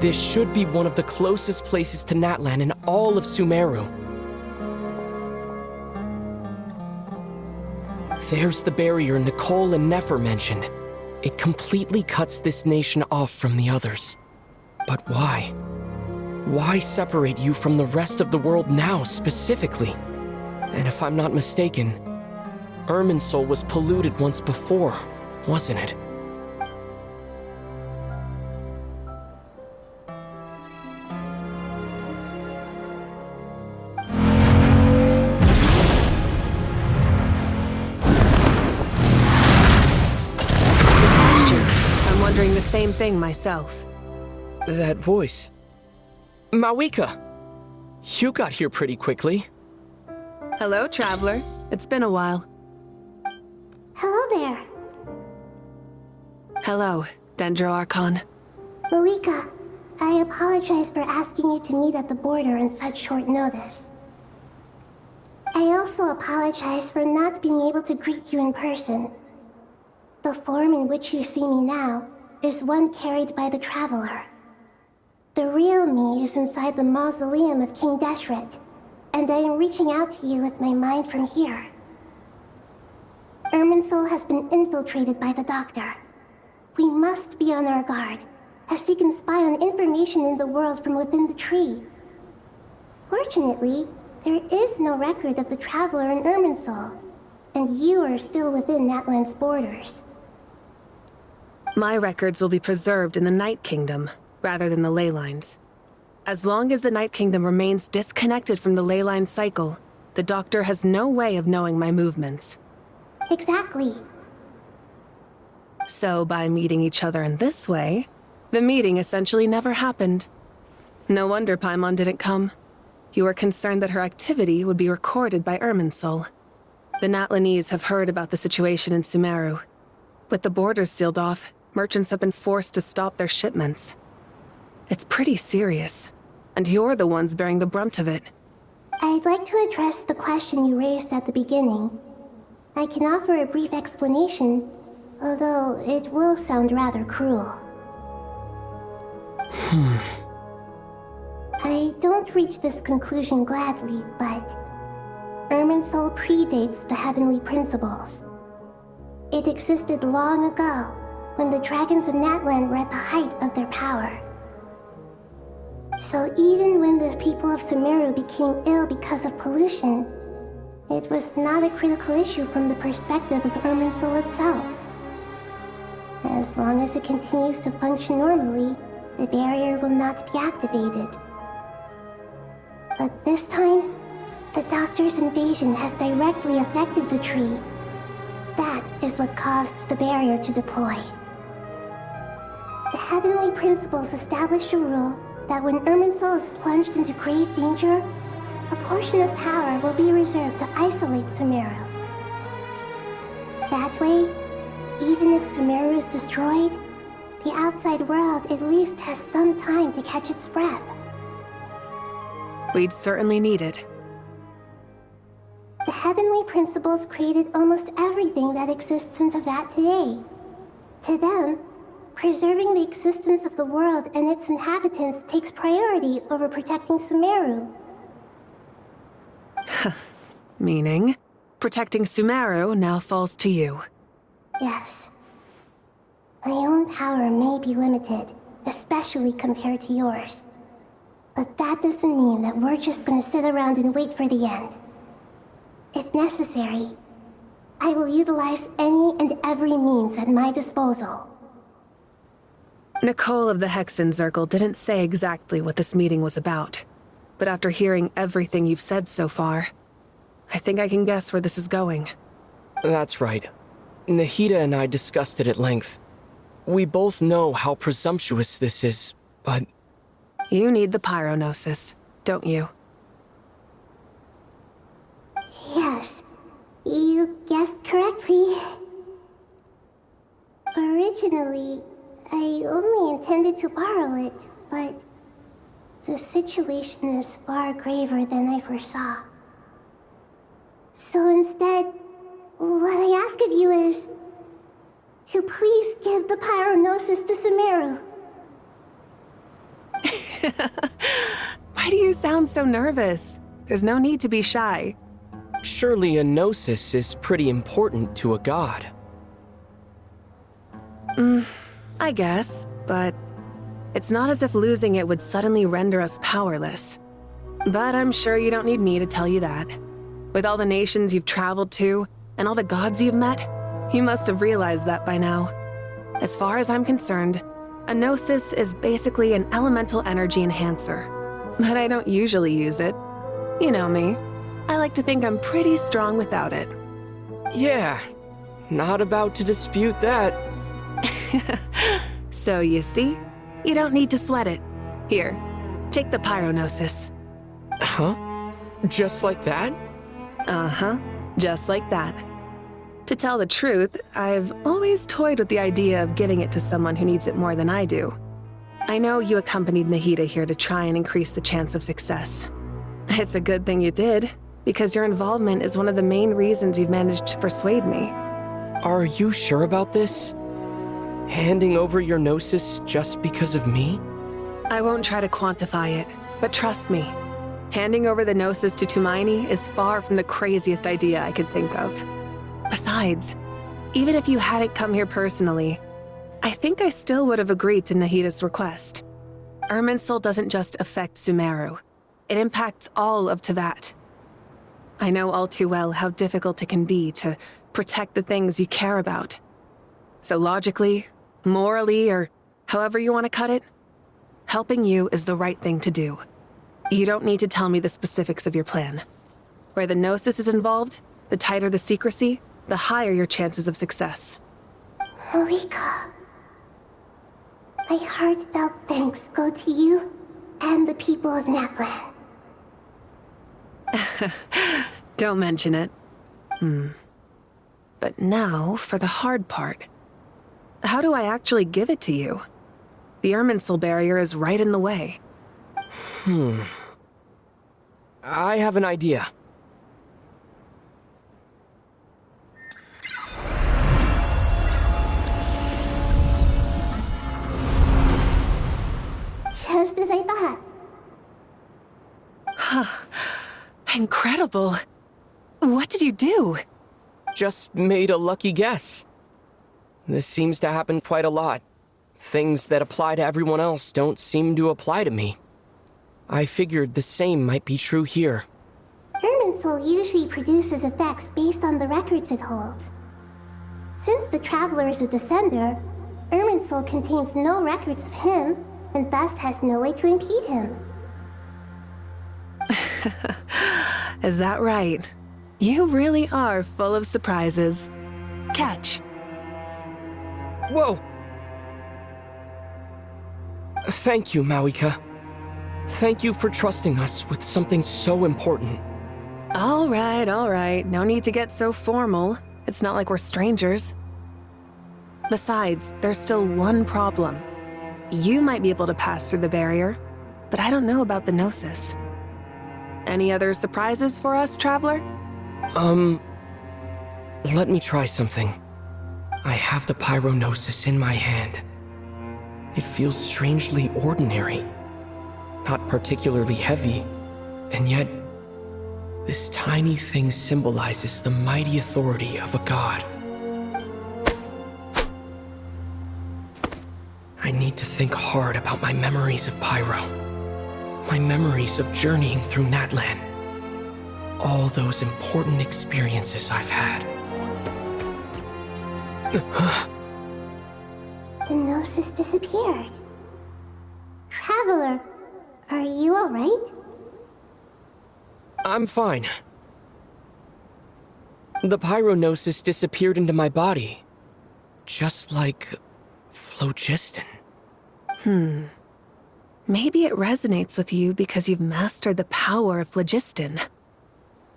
This should be one of the closest places to Natlan in all of Sumeru. There's the barrier Nicole and Nefer mentioned. It completely cuts this nation off from the others. But why? Why separate you from the rest of the world now, specifically? And if I'm not mistaken, Irminsul was polluted once before, wasn't it? I'm wondering the same thing myself. That voice. Mavuika! You got here pretty quickly. Hello, traveler. It's been a while. Hello there. Hello, Dendro Archon. Mavuika, I apologize for asking you to meet at the border on such short notice. I also apologize for not being able to greet you in person. The form in which you see me now is one carried by the Traveler. The real me is inside the mausoleum of King Deshret, and I am reaching out to you with my mind from here. Irminsul has been infiltrated by the Doctor. We must be on our guard, as he can spy on information in the world from within the tree. Fortunately, there is no record of the Traveler in Irminsul, and you are still within Natlan's borders. My records will be preserved in the Night Kingdom, rather than the ley lines. As long as the Night Kingdom remains disconnected from the ley line cycle, the Doctor has no way of knowing my movements. Exactly. So by meeting each other in this way, the meeting essentially never happened. No wonder Paimon didn't come. You were concerned that her activity would be recorded by Irminsul. The Natlanese have heard about the situation in Sumeru. With the borders sealed off, merchants have been forced to stop their shipments. It's pretty serious, and you're the ones bearing the brunt of it. I'd like to address the question you raised at the beginning. I can offer a brief explanation, although it will sound rather cruel. I don't reach this conclusion gladly, but Irminsul predates the heavenly principles. It existed long ago, when the dragons of Natlan were at the height of their power. So even when the people of Sumeru became ill because of pollution, it was not a critical issue from the perspective of Irminsul itself. As long as it continues to function normally, the barrier will not be activated. But this time, the Doctor's invasion has directly affected the tree. That is what caused the barrier to deploy. The heavenly principles established a rule that when Irminsul is plunged into grave danger, a portion of power will be reserved to isolate Sumeru. That way, even if Sumeru is destroyed, the outside world at least has some time to catch its breath. We'd certainly need it. The heavenly principles created almost everything that exists in Teyvat today. To them, preserving the existence of the world and its inhabitants takes priority over protecting Sumeru. Meaning, protecting Sumeru now falls to you. Yes. My own power may be limited, especially compared to yours. But that doesn't mean that we're just gonna sit around and wait for the end. If necessary, I will utilize any and every means at my disposal. Nicole of the Hexen Circle didn't say exactly what this meeting was about. But after hearing everything you've said so far, I think I can guess where this is going. That's right. Nahida and I discussed it at length. We both know how presumptuous this is, but... You need the Gnosis, don't you? Yes, you guessed correctly. Originally, I only intended to borrow it, but the situation is far graver than I foresaw. So instead, what I ask of you is to please give the Gnosis to Sumeru. Why do you sound so nervous? There's no need to be shy. Surely a Gnosis is pretty important to a god. I guess, but it's not as if losing it would suddenly render us powerless. But I'm sure you don't need me to tell you that. With all the nations you've traveled to, and all the gods you've met, you must have realized that by now. As far as I'm concerned, a Gnosis is basically an elemental energy enhancer. But I don't usually use it. You know me. I like to think I'm pretty strong without it. Yeah, not about to dispute that. So you see, you don't need to sweat it. Here, take the Pyronosis. Huh? Just like that? Uh-huh, just like that. To tell the truth, I've always toyed with the idea of giving it to someone who needs it more than I do. I know you accompanied Nahida here to try and increase the chance of success. It's a good thing you did, because your involvement is one of the main reasons you've managed to persuade me. Are you sure about this? Handing over your Gnosis just because of me? I won't try to quantify it, but trust me, handing over the Gnosis to Tumaini is far from the craziest idea I could think of. Besides, even if you hadn't come here personally, I think I still would have agreed to Nahida's request. Irminsul doesn't just affect Sumeru. It impacts all of Teyvat. I know all too well how difficult it can be to protect the things you care about. So logically, morally, or however you want to cut it, helping you is the right thing to do. You don't need to tell me the specifics of your plan. Where the Gnosis is involved, the tighter the secrecy, the higher your chances of success. Mavuika. My heartfelt thanks go to you and the people of Naplan. Don't mention it. But now for the hard part. How do I actually give it to you? The Irminsul barrier is right in the way. I have an idea. Just as I thought. Incredible. What did you do? Just made a lucky guess. This seems to happen quite a lot. Things that apply to everyone else don't seem to apply to me. I figured the same might be true here. Irminsul usually produces effects based on the records it holds. Since the Traveler is a Descender, Irminsul contains no records of him, and thus has no way to impede him. Is that right? You really are full of surprises. Catch. Whoa! Thank you, Mavuika. Thank you for trusting us with something so important. All right. No need to get so formal. It's not like we're strangers. Besides, there's still one problem. You might be able to pass through the barrier, but I don't know about the Gnosis. Any other surprises for us, Traveler? Let me try something. I have the Pyronosis in my hand. It feels strangely ordinary. Not particularly heavy, and yet, this tiny thing symbolizes the mighty authority of a god. I need to think hard about my memories of Pyro. My memories of journeying through Natlan. All those important experiences I've had. The Gnosis disappeared. Traveler, are you alright? I'm fine. The Pyronosis disappeared into my body. Just like phlogiston. Maybe it resonates with you because you've mastered the power of phlogiston.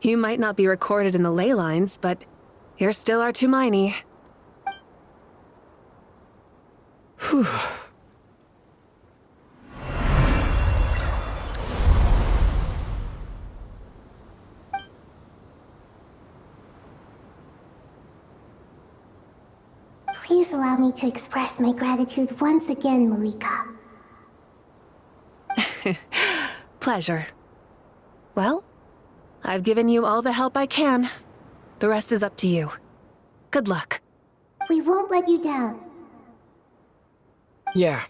You might not be recorded in the ley lines, but you're still our Tumaini. Whew. Please allow me to express my gratitude once again, Mavuika. Pleasure. Well, I've given you all the help I can. The rest is up to you. Good luck. We won't let you down. Yeah,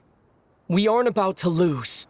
we aren't about to lose.